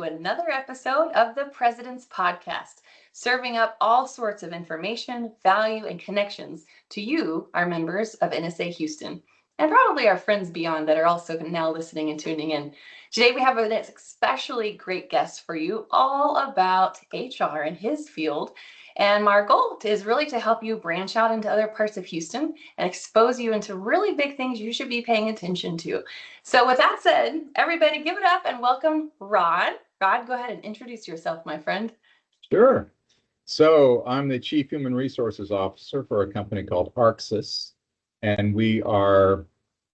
to another episode of the President's Podcast, serving up all sorts of information, value, and connections to you, our members of NSA Houston, and probably our friends beyond that are also now listening and tuning in. Today we have an especially great guest for you, all about HR in his field. And our goal is really to help you branch out into other parts of Houston and expose you into really big things you should be paying attention to. So with that said, everybody give it up and welcome Rod. Rod, go ahead and introduce yourself, my friend. Sure. So I'm the Chief Human Resources Officer for a company called ARCCIS, and we are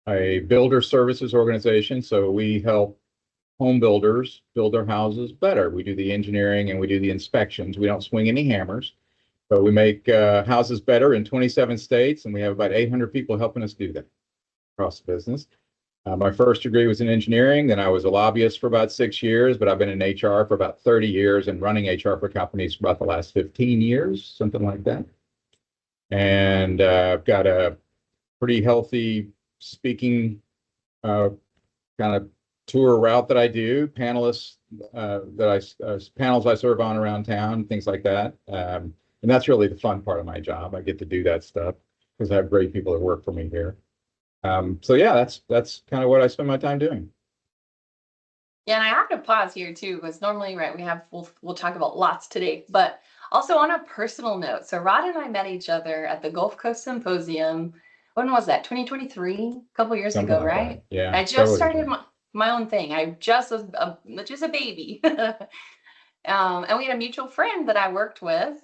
a builder services organization. So we help home builders build their houses better. We do the engineering and we do the inspections. We don't swing any hammers, but we make houses better in 27 states, and we have about 800 people helping us do that across the business. My first degree was in engineering. Then I was a lobbyist for about 6 years, but I've been in HR for about 30 years and running HR for companies for about the last 15 years, something like that. And I've got a pretty healthy speaking kind of tour route that I do, panels I serve on around town, things like that. And that's really the fun part of my job. I get to do that stuff because I have great people that work for me here. So yeah, that's kind of what I spend my time doing. Yeah, and I have to pause here too, because normally, right, we'll talk about lots today, but also on a personal note. So Rod and I met each other at the Gulf Coast Symposium. When was that? 2023, a couple years Something ago, like right? that. Yeah. I just started my own thing. I just was just a baby. And we had a mutual friend that I work with,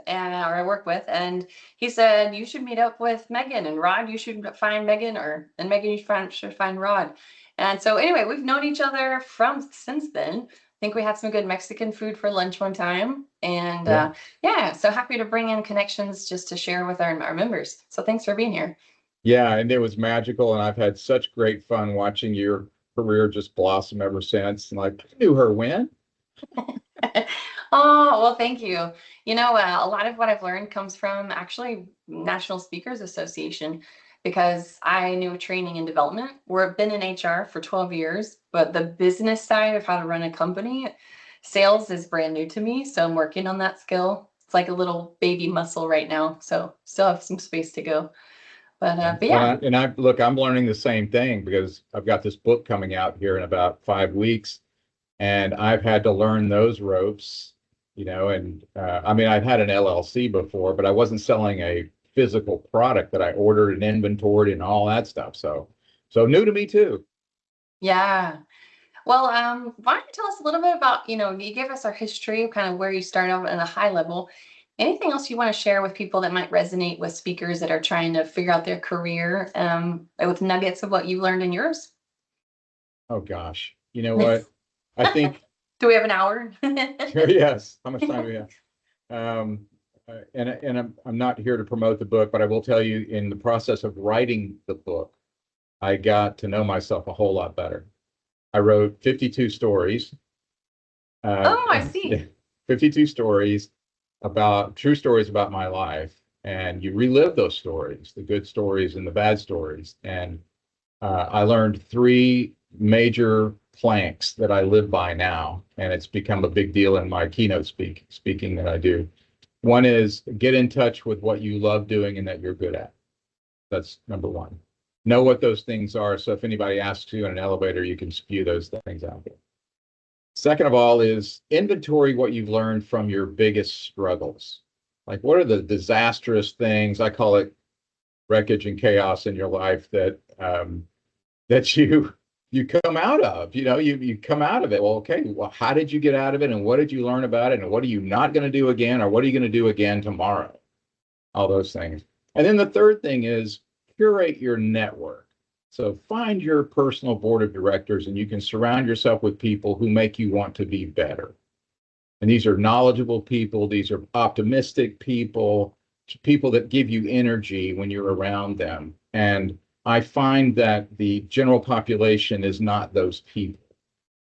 and he said, you should meet up with Megan, and Rod, you should find Megan, and Megan, you should find Rod. And so anyway, we've known each other since then. I think we had some good Mexican food for lunch one time. And yeah, so happy to bring in connections just to share with our members. So thanks for being here. Yeah, and it was magical, and I've had such great fun watching your career just blossom ever since. And like, I knew her when. Oh, well, thank you. You know, a lot of what I've learned comes from actually National Speakers Association, because I knew training and development. I've been in HR for 12 years, but the business side of how to run a company, sales is brand new to me. So I'm working on that skill. It's like a little baby muscle right now. So still have some space to go. But yeah. I'm learning the same thing because I've got this book coming out here in about 5 weeks, and I've had to learn those ropes, and I mean, I've had an LLC before, but I wasn't selling a physical product that I ordered and inventoried and all that stuff. So new to me too. Yeah. Well, why don't you tell us a little bit about, you gave us our history of kind of where you started off at a high level. Anything else you want to share with people that might resonate with speakers that are trying to figure out their career, with nuggets of what you learned in yours? Oh gosh, you know what? I think. Do we have an hour? Sure, yes. How much time do we have? And I'm not here to promote the book, but I will tell you, in the process of writing the book, I got to know myself a whole lot better. I wrote 52 stories. Oh, I see. 52 stories true stories about my life, and you relive those stories, the good stories and the bad stories. And I learned 3 major planks that I live by now, and it's become a big deal in my keynote speaking that I do. One is get in touch with what you love doing and that you're good at. That's number 1. Know what those things are, so if anybody asks you in an elevator, you can spew those things out there. Second of all is inventory what you've learned from your biggest struggles. Like, what are the disastrous things, I call it wreckage and chaos in your life, that you come out of, you come out of it. Well, okay, well, how did you get out of it, and what did you learn about it, and what are you not going to do again, or what are you going to do again tomorrow? All those things. And then the third thing is curate your network. So find your personal board of directors, and you can surround yourself with people who make you want to be better. And these are knowledgeable people. These are optimistic people that give you energy when you're around them. And I find that the general population is not those people.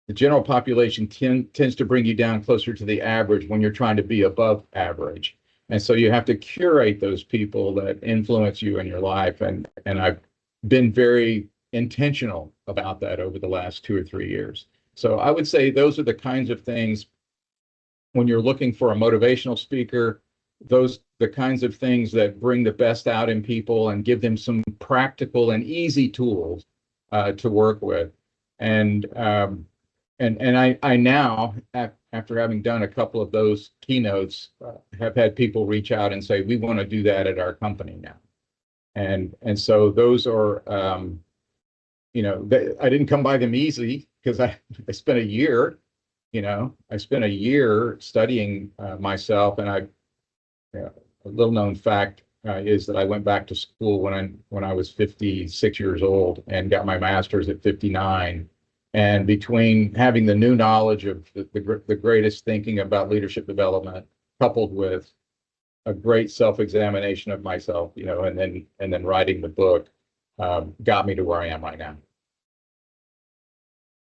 The general population tends to bring you down closer to the average when you're trying to be above average. And so you have to curate those people that influence you in your life. And I've been very intentional about that over the last 2 or 3 years. So I would say those are the kinds of things when you're looking for a motivational speaker, the kinds of things that bring the best out in people and give them some practical and easy tools to work with. And I now, after having done a couple of those keynotes, have had people reach out and say, we want to do that at our company now. And so those are, I didn't come by them easy, because I spent a year, studying myself. And a little known fact is that I went back to school when I was 56 years old and got my master's at 59. And between having the new knowledge of the greatest thinking about leadership development, coupled with a great self-examination of myself, and then writing the book, got me to where I am right now.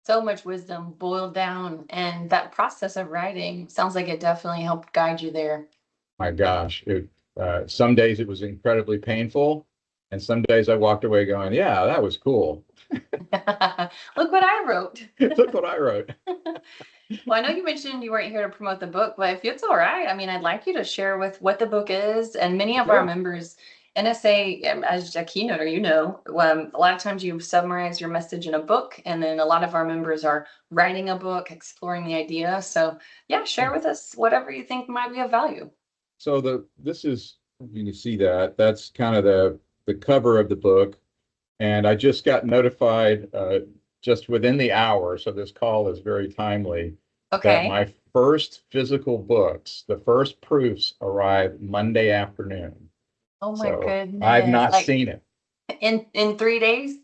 So much wisdom boiled down, and that process of writing sounds like it definitely helped guide you there. My gosh, some days it was incredibly painful, and some days I walked away going, yeah, that was cool. Look what I wrote. Look what I wrote. Well, I know you mentioned you weren't here to promote the book, but if it's all right, I mean, I'd like you to share with what the book is. And many of our members, NSA, as a keynoter, a lot of times you summarize your message in a book, and then a lot of our members are writing a book, exploring the idea. So yeah, share with us whatever you think might be of value. So this is, you can see that's kind of the cover of the book. And I just got notified just within the hour, so this call is very timely, that my first physical books, the first proofs, arrive Monday afternoon. Oh my goodness. I've not seen it. In 3 days?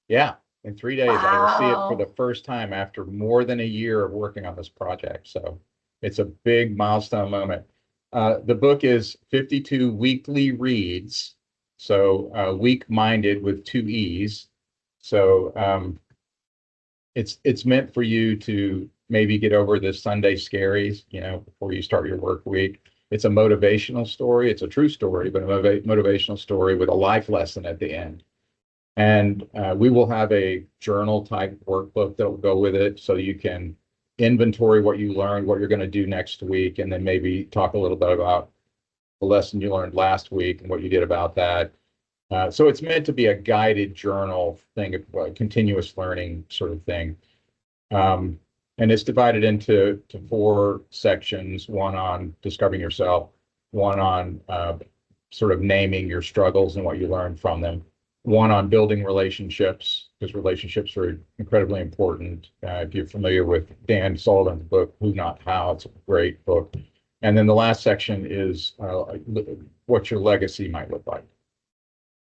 Yeah, in 3 days. Wow. I will see it for the first time after more than a year of working on this project. So it's a big milestone moment. The book is 52 weekly reads. So weak-minded with 2 E's. So it's meant for you to maybe get over the Sunday scaries, before you start your work week. It's a motivational story. It's a true story, but a motivational story with a life lesson at the end. And we will have a journal type workbook that will go with it, so you can inventory what you learned, what you're going to do next week, and then maybe talk a little bit about the lesson you learned last week and what you did about that. So it's meant to be a guided journal thing, a continuous learning sort of thing. And it's divided into 4 sections, one on discovering yourself, one on sort of naming your struggles and what you learned from them, one on building relationships, because relationships are incredibly important. If you're familiar with Dan Sullivan's book, Who Not How, it's a great book. And then the last section is what your legacy might look like.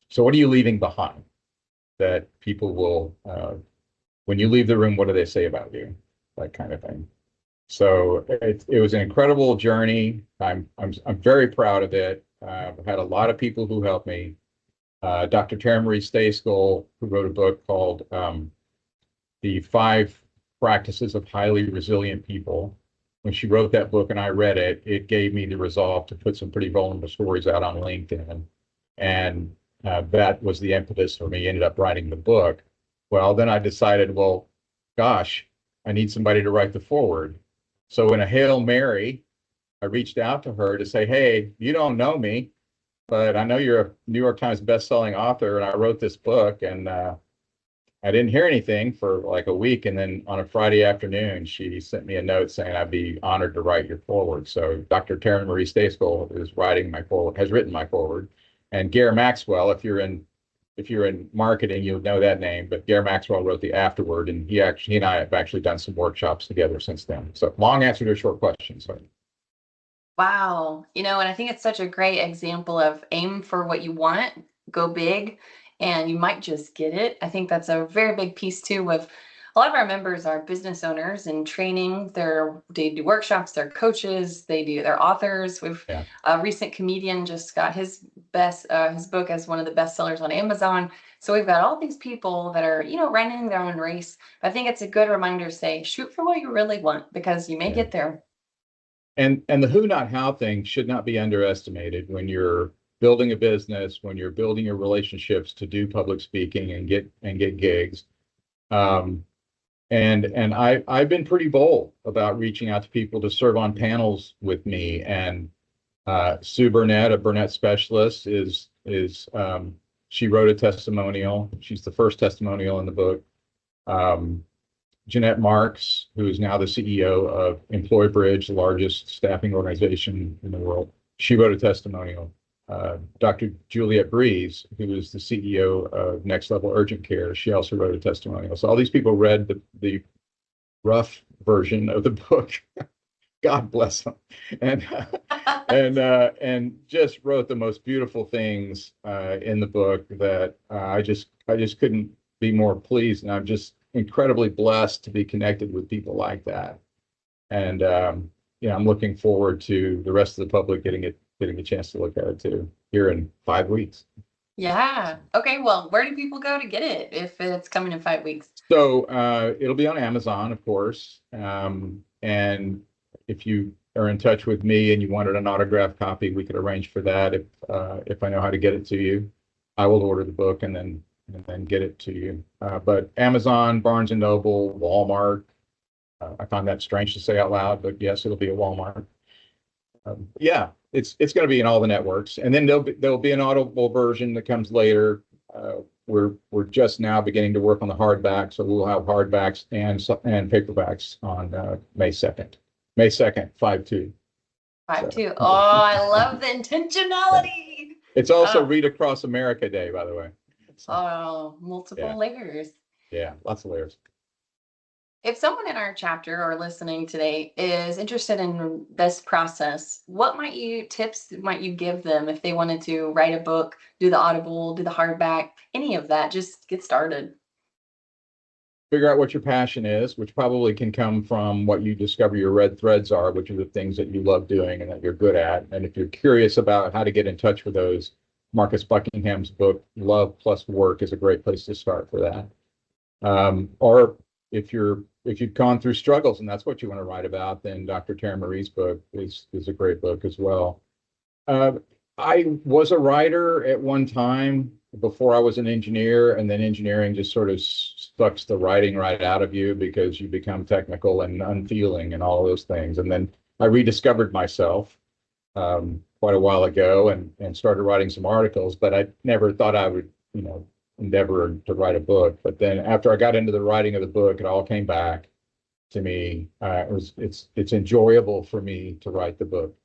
So what are you leaving behind that people will, when you leave the room, what do they say about you? That kind of thing. So it was an incredible journey. I'm very proud of it. I've had a lot of people who helped me. Dr. Tara Marie Stayskull, who wrote a book called The 5 Practices of Highly Resilient People. When she wrote that book and I read it, it gave me the resolve to put some pretty vulnerable stories out on LinkedIn. And that was the impetus for me. Ended up writing the book. Well, then I decided, well, gosh, I need somebody to write the foreword. So in a Hail Mary, I reached out to her to say, hey, you don't know me, but I know you're a New York Times bestselling author, and I wrote this book, and I didn't hear anything for like a week. And then on a Friday afternoon, she sent me a note saying I'd be honored to write your foreword. So Dr. Tara Marie Stayskull is writing my foreword, has written my foreword. And Gare Maxwell, if you're in marketing, you'll know that name. But Gare Maxwell wrote the afterword, and he and I have actually done some workshops together since then. So long answer to a short question. So. Wow. And I think it's such a great example of aim for what you want, go big, and you might just get it. I think that's a very big piece too of a lot of our members are business owners in training. They do workshops, they're coaches, they're authors. A recent comedian just got his book as one of the best sellers on Amazon. So we've got all these people that are, running their own race. But I think it's a good reminder to say, shoot for what you really want, because you may get there. And the who not how thing should not be underestimated when you're building a business, when you're building your relationships to do public speaking and get gigs. And I've been pretty bold about reaching out to people to serve on panels with me. And Sue Burnett, a Burnett specialist, she wrote a testimonial. She's the first testimonial in the book. Jeanette Marks, who is now the CEO of Employ Bridge, the largest staffing organization in the world, she wrote a testimonial. Dr. Juliette Breeze, who is the CEO of Next Level Urgent Care, she also wrote a testimonial. So all these people read the rough version of the book. God bless them, and just wrote the most beautiful things in the book that I just couldn't be more pleased, and I'm just incredibly blessed to be connected with people like that. And I'm looking forward to the rest of the public getting a chance to look at it too here in 5 weeks. Yeah. Okay. Well, where do people go to get it if it's coming in 5 weeks? So it'll be on Amazon, of course. And if you are in touch with me and you wanted an autographed copy, we could arrange for that. If I know how to get it to you, I will order the book and then get it to you. But Amazon, Barnes and Noble, Walmart. I find that strange to say out loud, but yes, it'll be at Walmart. Yeah, it's going to be in all the networks, and then there'll be an Audible version that comes later. We're just now beginning to work on the hardback, so we'll have hardbacks and paperbacks on May 2nd. May 2nd, 5/2. 5/2. Oh, I love the intentionality. It's also Read Across America Day, by the way. So, multiple layers. Yeah, lots of layers. If someone in our chapter or listening today is interested in this process, what tips might you give them if they wanted to write a book, do the Audible, do the hardback, any of that, just get started? Figure out what your passion is, which probably can come from what you discover your red threads are, which are the things that you love doing and that you're good at. And if you're curious about how to get in touch with those, Marcus Buckingham's book, Love Plus Work, is a great place to start for that. Or if you've gone through struggles and that's what you want to write about, then Dr. Tara Marie's book is a great book as well. I was a writer at one time before I was an engineer, and then engineering just sort of sucks the writing right out of you because you become technical and unfeeling and all those things. And then I rediscovered myself quite a while ago and started writing some articles, but I never thought I would, endeavor to write a book. But then after I got into the writing of the book, it all came back to me. It's enjoyable for me to write the book.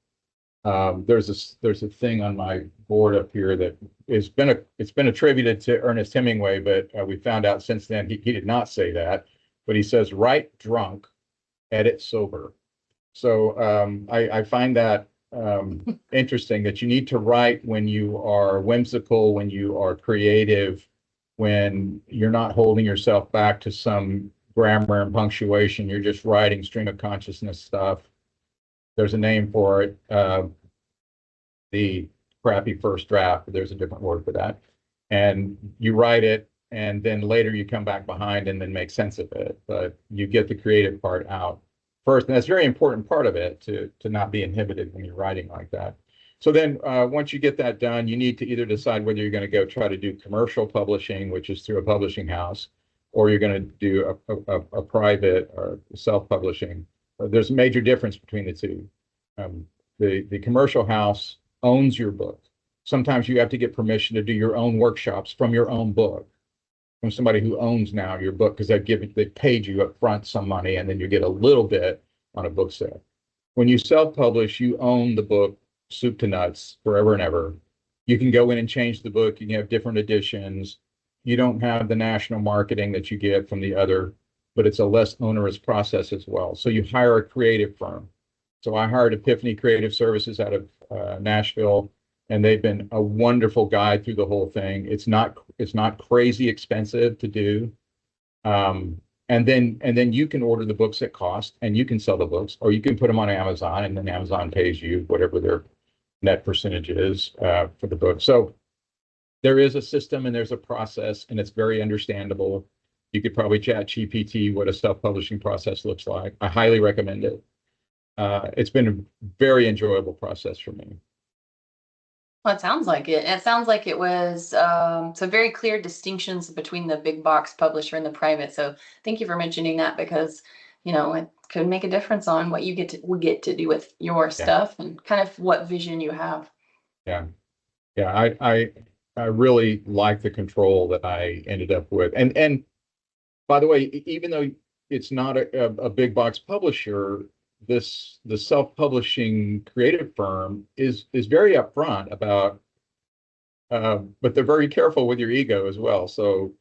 There's a thing on my board up here that it's been attributed to Ernest Hemingway, but we found out since then he did not say that. But he says, "Write drunk, edit sober." So I find that interesting, that you need to write when you are whimsical, when you are creative, when you're not holding yourself back to some grammar and punctuation. You're just writing stream of consciousness stuff. There's a name for it, the crappy first draft, but there's a different word for that. And you write it, and then later you come back behind and then make sense of it. But you get the creative part out first, and that's a very important part of it, to not be inhibited when you're writing like that. So then once you get that done, you need to either decide whether you're going to go try to do commercial publishing, which is through a publishing house, or you're going to do a private or self-publishing. There's a major difference between the two. The commercial house owns your book. Sometimes you have to get permission to do your own workshops from your own book, from somebody who owns now your book, because they paid you up front some money, and then you get a little bit on a book sale. When you self-publish, you own the book soup to nuts forever and ever. You can go in and change the book. You can have different editions. You don't have the national marketing that you get from the other, but it's a less onerous process as well. So you hire a creative firm. So I hired Epiphany Creative Services out of Nashville, and they've been a wonderful guide through the whole thing. It's not crazy expensive to do. And then you can order the books at cost, and you can sell the books, or you can put them on Amazon, and then Amazon pays you whatever their net percentage is for the book. So there is a system and there's a process, and it's very understandable. You could probably chat GPT what a self-publishing process looks like. I highly recommend it. It's been a very enjoyable process for me. Well, it sounds like it. It sounds like it was some very clear distinctions between the big box publisher and the private. So thank you for mentioning that because, it could make a difference on what you get to do with your Yeah, stuff and kind of what vision you have. yeah, yeah. I really like the control that I ended up with. And by the way, even though it's not a big box publisher, the self-publishing creative firm is very upfront about, but they're very careful with your ego as well. So,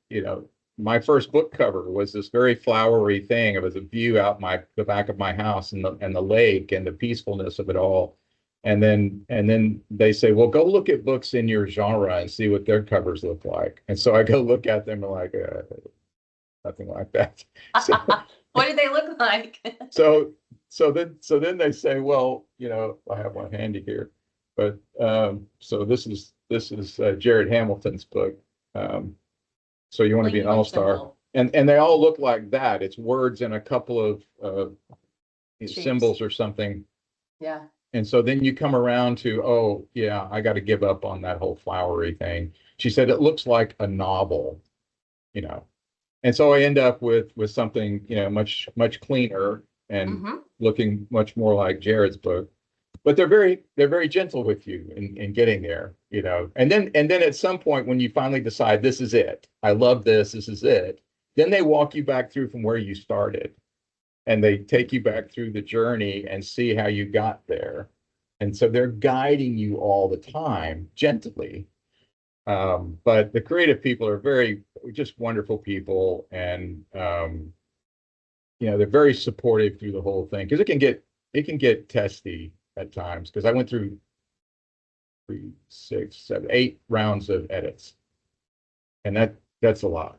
my first book cover was this very flowery thing. It was a view out the back of my house and the lake and the peacefulness of it all. And then they say, well, go look at books in your genre and see what their covers look like. And so I go look at them and like, nothing like that. So What did they look like? so so then they say, well, I have one handy here, but so this is Jared Hamilton's book. So you want to be Plain an and all-star, simple and they all look like that. It's words and a couple of shapes. symbols or something. Yeah. And so then you come around to, oh yeah, I got to give up on that whole flowery thing. She said it looks like a novel, you know. And so I end up with something, much cleaner and Hmm. looking much more like Jared's book. But they're very gentle with you in getting there. And then at some point when you finally decide this is it, I love this is it, then they walk you back through from where you started and they take you back through the journey and see how you got there. And so they're guiding you all the time, gently. But the creative people are very just wonderful people, and they're very supportive through the whole thing because it can get testy at times because I went through 3, 6, 7, 8 rounds of edits, and that's a lot.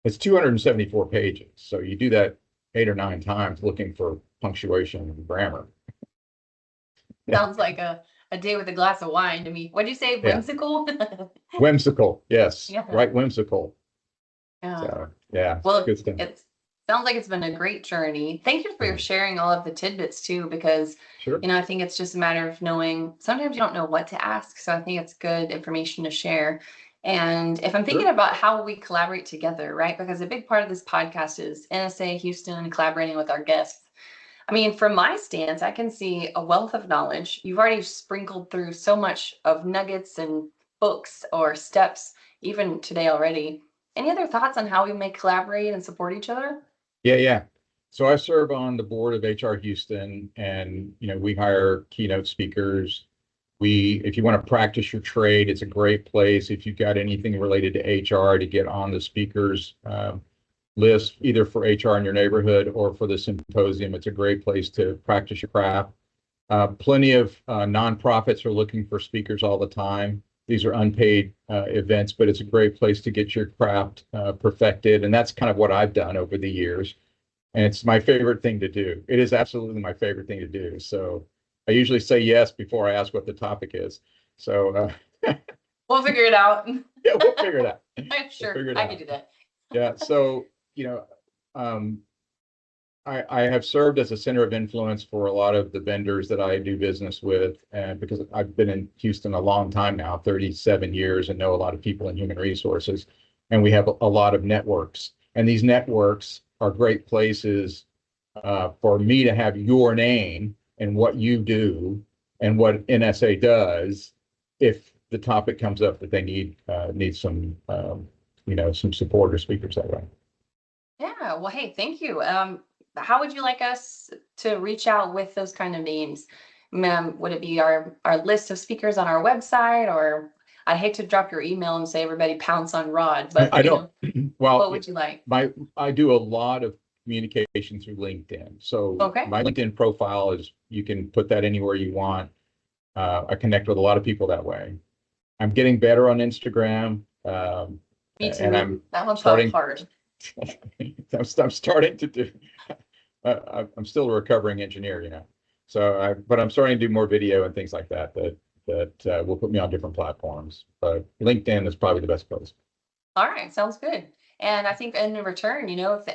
It's 274 pages, so you do that 8 or 9 times looking for punctuation and grammar. Yeah, Sounds like a day with a glass of wine to me. What do you say? yeah, Whimsical? whimsical, yes, Yeah. right, whimsical. Yeah. So yeah, Well, good stuff. it sounds like it's been a great journey. Thank you for Yeah, sharing all of the tidbits too, because sure, I think it's just a matter of knowing sometimes you don't know what to ask. So I think it's good information to share. And if I'm thinking sure. about how we collaborate together, right? Because a big part of this podcast is NSA Houston collaborating with our guests. I mean, from my stance, I can see a wealth of knowledge. You've already sprinkled through so much of nuggets and books or steps, even today already. Any other thoughts on how we may collaborate and support each other? Yeah, yeah. So I serve on the board of HR Houston, and we hire keynote speakers. If you want to practice your trade, it's a great place. If you've got anything related to HR to get on the speakers list, either for HR in your neighborhood or for the symposium, it's a great place to practice your craft. Plenty of nonprofits are looking for speakers all the time. These are unpaid events, but it's a great place to get your craft perfected. And that's kind of what I've done over the years. And it's my favorite thing to do. It is absolutely my favorite thing to do. So I usually say yes before I ask what the topic is. So We'll figure it out. yeah, we'll figure it out. I'm We'll sure figure it I can out. do that. Yeah. So, um, I have served as a center of influence for a lot of the vendors that I do business with, and because I've been in Houston a long time now, 37 years, and know a lot of people in human resources, and we have a lot of networks, and these networks are great places for me to have your name and what you do and what NSA does if the topic comes up that they need some support or speakers that way. Yeah. Well, hey, thank you. How would you like us to reach out with those kind of names? Would it be our list of speakers on our website, or I'd hate to drop your email and say everybody pounce on Rod, but I don't. Well, what would you like? I do a lot of communication through LinkedIn. So Okay. my LinkedIn profile is, you can put that anywhere you want. I connect with a lot of people that way. I'm getting better on Instagram, Me and too. I'm That one's probably starting. hard. I'm starting to do. I'm still a recovering engineer. But I'm starting to do more video and things like that will put me on different platforms. But LinkedIn is probably the best place. All right, sounds good. And I think in return,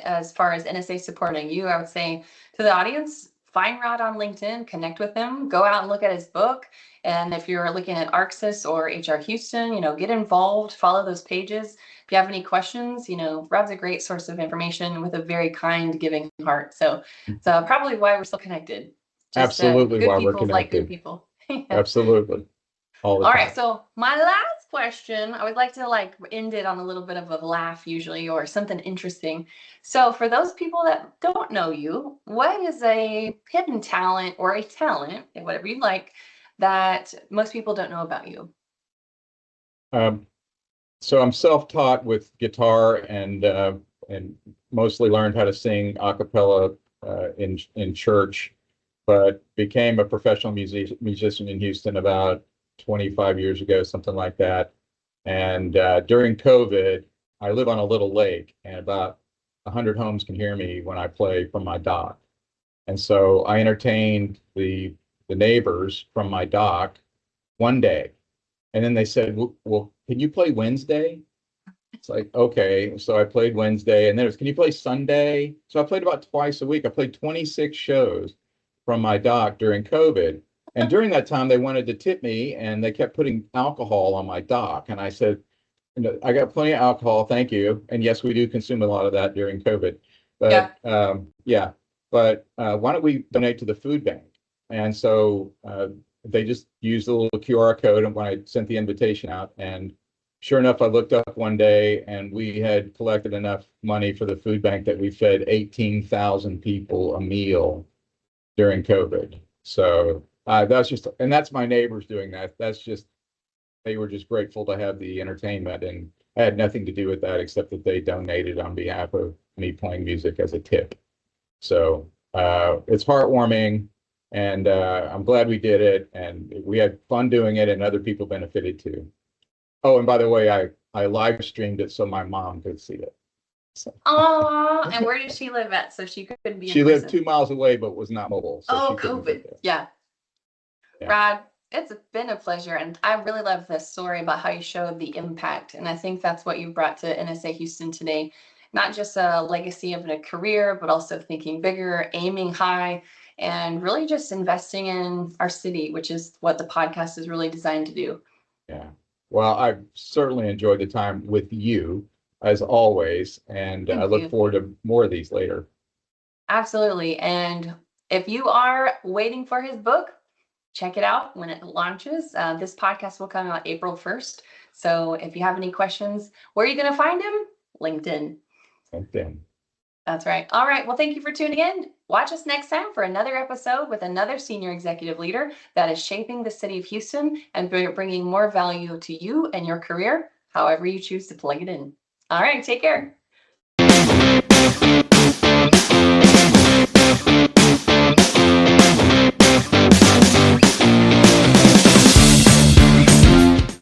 as far as NSA supporting you, I would say to the audience, find Rod on LinkedIn, connect with him, go out and look at his book. And if you're looking at ARCXIS or HR Houston, get involved, follow those pages. If you have any questions, Rod's a great source of information with a very kind, giving heart. So it's probably why we're still connected. Just, Absolutely good why we're people like good connected. people. Absolutely. All the All time. right, so my last question, I would like to end it on a little bit of a laugh usually, or something interesting. So for those people that don't know you, what is a hidden talent or a talent, whatever you like, that most people don't know about you? So I'm self-taught with guitar and mostly learned how to sing a cappella in church, but became a professional musician in Houston about 25 years ago, something like that. And during COVID, I live on a little lake, and about 100 homes can hear me when I play from my dock. And so I entertained the neighbors from my dock one day. And then they said, well, can you play Wednesday? It's like, okay. So I played Wednesday, and then it was, can you play Sunday? So I played about twice a week. I played 26 shows from my dock during COVID. And during that time, they wanted to tip me, and they kept putting alcohol on my dock. And I said, I got plenty of alcohol, thank you. And yes, we do consume a lot of that during COVID. But yeah, but why don't we donate to the food bank? And so they just used a little QR code and when I sent the invitation out. And sure enough, I looked up one day and we had collected enough money for the food bank that we fed 18,000 people a meal during COVID. So that's just, and that's my neighbors doing that. That's just, they were just grateful to have the entertainment, and I had nothing to do with that except that they donated on behalf of me playing music as a tip. So it's heartwarming, and I'm glad we did it, and we had fun doing it, and other people benefited too. Oh, and by the way, I live streamed it so my mom could see it. So. Oh, and where does she live at? So she couldn't be in person. She lived 2 miles away, but was not mobile. So she COVID. Yeah. Rod, it's been a pleasure. And I really love this story about how you showed the impact. And I think that's what you brought to NSA Houston today. Not just a legacy of a career, but also thinking bigger, aiming high, and really just investing in our city, which is what the podcast is really designed to do. Yeah. Well, I've certainly enjoyed the time with you, as always. And I look forward to more of these later. Absolutely. And if you are waiting for his book, check it out when it launches. This podcast will come out April 1st. So if you have any questions, where are you going to find him? LinkedIn. LinkedIn. That's right. All right. Well, thank you for tuning in. Watch us next time for another episode with another senior executive leader that is shaping the city of Houston and bringing more value to you and your career, however you choose to plug it in. All right. Take care.